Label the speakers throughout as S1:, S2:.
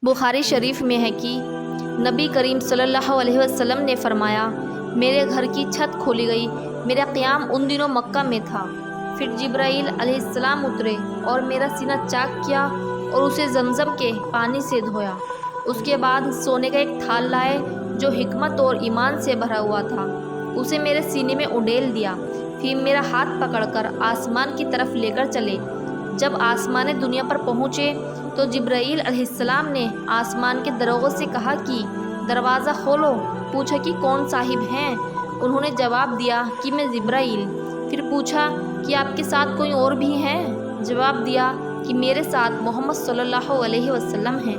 S1: بخاری شریف میں ہے کہ نبی کریم صلی اللہ علیہ وسلم نے فرمایا، میرے گھر کی چھت کھولی گئی، میرا قیام ان دنوں مکہ میں تھا۔ پھر جبرائیل علیہ السلام اترے اور میرا سینہ چاک کیا اور اسے زمزم کے پانی سے دھویا۔ اس کے بعد سونے کا ایک تھال لائے جو حکمت اور ایمان سے بھرا ہوا تھا، اسے میرے سینے میں اونڈیل دیا۔ پھر میرا ہاتھ پکڑ کر آسمان کی طرف لے کر چلے۔ جب آسمان دنیا پر پہنچے تو جبرائیل علیہ السلام نے آسمان کے دروغوں سے کہا کہ دروازہ کھولو۔ پوچھا کہ کون صاحب ہیں؟ انہوں نے جواب دیا کہ میں جبرائیل۔ پھر پوچھا کہ آپ کے ساتھ کوئی اور بھی ہے؟ جواب دیا کہ میرے ساتھ محمد صلی اللہ علیہ وسلم ہیں۔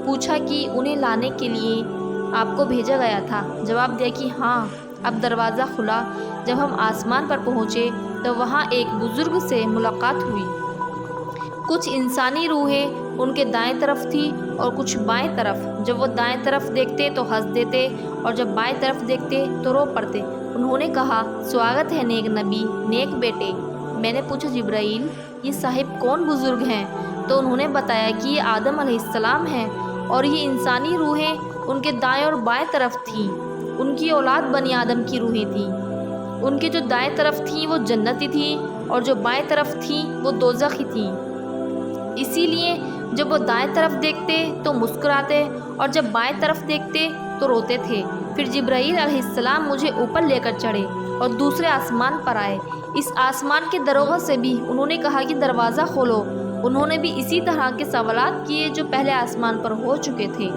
S1: پوچھا کہ انہیں لانے کے لیے آپ کو بھیجا گیا تھا؟ جواب دیا کہ ہاں۔ اب دروازہ کھلا۔ جب ہم آسمان پر پہنچے تو وہاں ایک بزرگ سے ملاقات ہوئی۔ کچھ انسانی روحیں ان کے دائیں طرف تھی اور کچھ بائیں طرف۔ جب وہ دائیں طرف دیکھتے تو ہنس دیتے اور جب بائیں طرف دیکھتے تو رو پڑتے۔ انہوں نے کہا، سواگت ہے نیک نبی، نیک بیٹے۔ میں نے پوچھا، جبرائیل، یہ صاحب کون بزرگ ہیں؟ تو انہوں نے بتایا کہ یہ آدم علیہ السلام ہیں اور یہ انسانی روحیں ان کے دائیں اور بائیں طرف تھیں۔ ان کی اولاد بنی آدم کی روحیں تھیں۔ ان کے جو دائیں طرف تھیں وہ جنتی تھیں اور جو بائیں طرف تھیں وہ دوزخی تھیں۔ اسی لیے جب وہ دائیں طرف دیکھتے تو مسکراتے اور جب بائیں طرف دیکھتے تو روتے تھے۔ پھر جبرائیل علیہ السلام مجھے اوپر لے کر چڑھے اور دوسرے آسمان پر آئے۔ اس آسمان کے دروغوں سے بھی انہوں نے کہا کہ دروازہ کھولو۔ انہوں نے بھی اسی طرح کے سوالات کیے جو پہلے آسمان پر ہو چکے تھے۔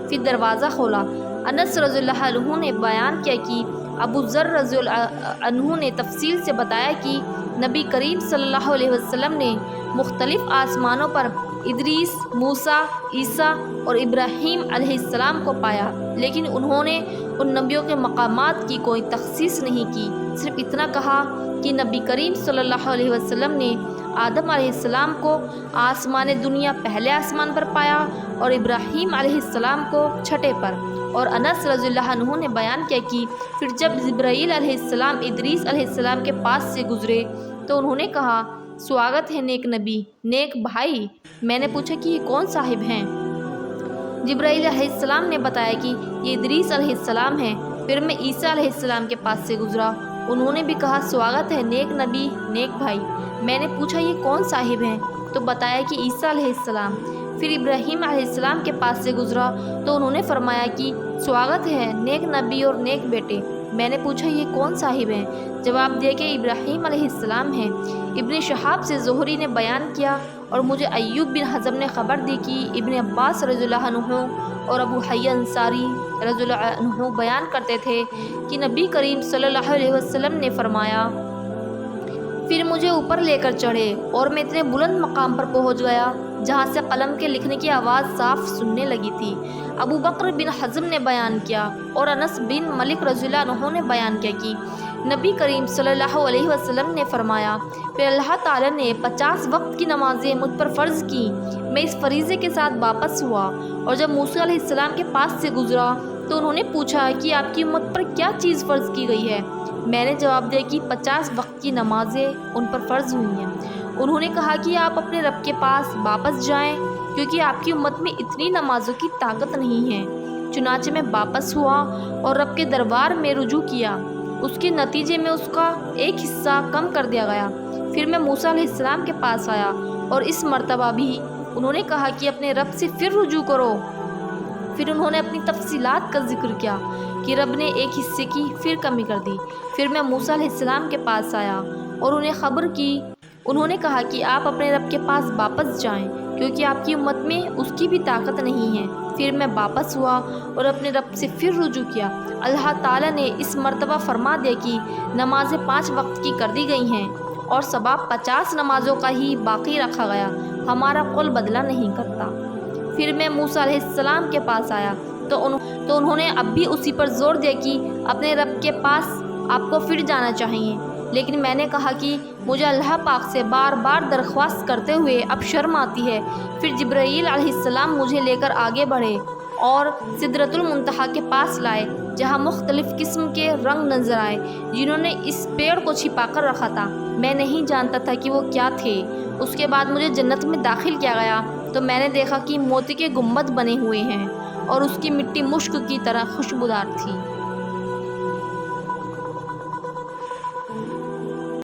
S1: پھر دروازہ کھولا۔ انس رضی اللہ عنہ نے بیان کیا کہ ابو ذر رضی اللہ عنہ نے تفصیل سے بتایا کہ نبی کریم صلی اللہ علیہ وسلم نے مختلف آسمانوں پر ادریس، موسیٰ، عیسیٰ اور ابراہیم علیہ السلام کو پایا، لیکن انہوں نے ان نبیوں کے مقامات کی کوئی تخصیص نہیں کی، صرف اتنا کہا کہ نبی کریم صلی اللہ علیہ وسلم نے آدم علیہ السلام کو آسمان دنیا پہلے آسمان پر پایا اور ابراہیم علیہ السلام کو چھٹے پر۔ اور انس رضی اللہ عنہ نے بیان کیا کہ پھر جب جبرائیل علیہ السلام ادریس علیہ السلام کے پاس سے گزرے تو انہوں نے کہا، سواگت ہے نیک نبی، نیک بھائی۔ میں نے پوچھا کہ یہ کون صاحب ہیں؟ جبرائیل علیہ السلام نے بتایا کہ یہ ادریس علیہ السلام ہیں۔ پھر میں عیسیٰ علیہ السلام کے پاس سے گزرا۔ انہوں نے بھی کہا، سواگت ہے نیک نبی، نیک بھائی۔ میں نے پوچھا، یہ کون صاحب ہیں؟ تو بتایا کہ عیسیٰ علیہ السلام۔ پھر ابراہیم علیہ السلام کے پاس سے گزرا تو انہوں نے فرمایا کہ سواگت ہے نیک نبی اور نیک بیٹے۔ میں نے پوچھا، یہ کون صاحب ہیں؟ جواب دیا کہ ابراہیم علیہ السلام ہیں۔ ابن شہاب سے زہری نے بیان کیا اور مجھے ایوب بن حزم نے خبر دی کہ ابن عباس رضی اللہ عنہ اور ابو حیہ انصاری رضی اللہ عنہ بیان کرتے تھے کہ نبی کریم صلی اللہ علیہ وسلم نے فرمایا، پھر مجھے اوپر لے کر چڑھے اور میں اتنے بلند مقام پر پہنچ گیا جہاں سے قلم کے لکھنے کی آواز صاف سننے لگی تھی۔ ابو بکر بن حزم نے بیان کیا اور انس بن مالک رضی اللہ عنہ نے بیان کیا کہ نبی کریم صلی اللہ علیہ وسلم نے فرمایا، پھر اللہ تعالیٰ نے 50 وقت کی نمازیں مجھ پر فرض کی۔ میں اس فریضے کے ساتھ واپس ہوا اور جب موسیٰ علیہ السلام کے پاس سے گزرا تو انہوں نے پوچھا کہ آپ کی امت پر کیا چیز فرض کی گئی ہے؟ میں نے جواب دیا کہ 50 وقت کی نمازیں ان پر فرض ہوئی ہیں۔ انہوں نے کہا کہ آپ اپنے رب کے پاس واپس جائیں کیونکہ آپ کی امت میں اتنی نمازوں کی طاقت نہیں ہے۔ چنانچہ میں واپس ہوا اور رب کے دربار میں رجوع کیا۔ اس کے نتیجے میں اس کا ایک حصہ کم کر دیا گیا۔ پھر میں موسیٰ علیہ السلام کے پاس آیا اور اس مرتبہ بھی انہوں نے کہا کہ اپنے رب سے پھر رجوع کرو۔ پھر انہوں نے اپنی تفصیلات کا ذکر کیا کہ رب نے ایک حصے کی پھر کمی کر دی۔ پھر میں موسیٰ علیہ السلام کے پاس آیا اور انہیں خبر کی۔ انہوں نے کہا کہ آپ اپنے رب کے پاس واپس جائیں کیونکہ آپ کی امت میں اس کی بھی طاقت نہیں ہے۔ پھر میں واپس ہوا اور اپنے رب سے پھر رجوع کیا۔ اللہ تعالیٰ نے اس مرتبہ فرما دیا کہ نمازیں 5 وقت کی کر دی گئی ہیں اور ثواب 50 نمازوں کا ہی باقی رکھا گیا، ہمارا قول بدلہ نہیں کرتا۔ پھر میں موسیٰ علیہ السلام کے پاس آیا تو انہوں نے اب بھی اسی پر زور دیا کہ اپنے رب کے پاس آپ کو پھر جانا چاہیے، لیکن میں نے کہا کہ مجھے اللہ پاک سے بار بار درخواست کرتے ہوئے اب شرم آتی ہے۔ پھر جبرائیل علیہ السلام مجھے لے کر آگے بڑھے اور سدرۃ المنتہا کے پاس لائے جہاں مختلف قسم کے رنگ نظر آئے جنہوں نے اس پیڑ کو چھپا کر رکھا تھا۔ میں نہیں جانتا تھا کہ وہ کیا تھے۔ اس کے بعد مجھے جنت میں داخل کیا گیا۔ تو میں نے دیکھا کہ موتی کے گنبد بنے ہوئے ہیں اور اس کی مٹی مشک کی طرح خوشبودار تھی۔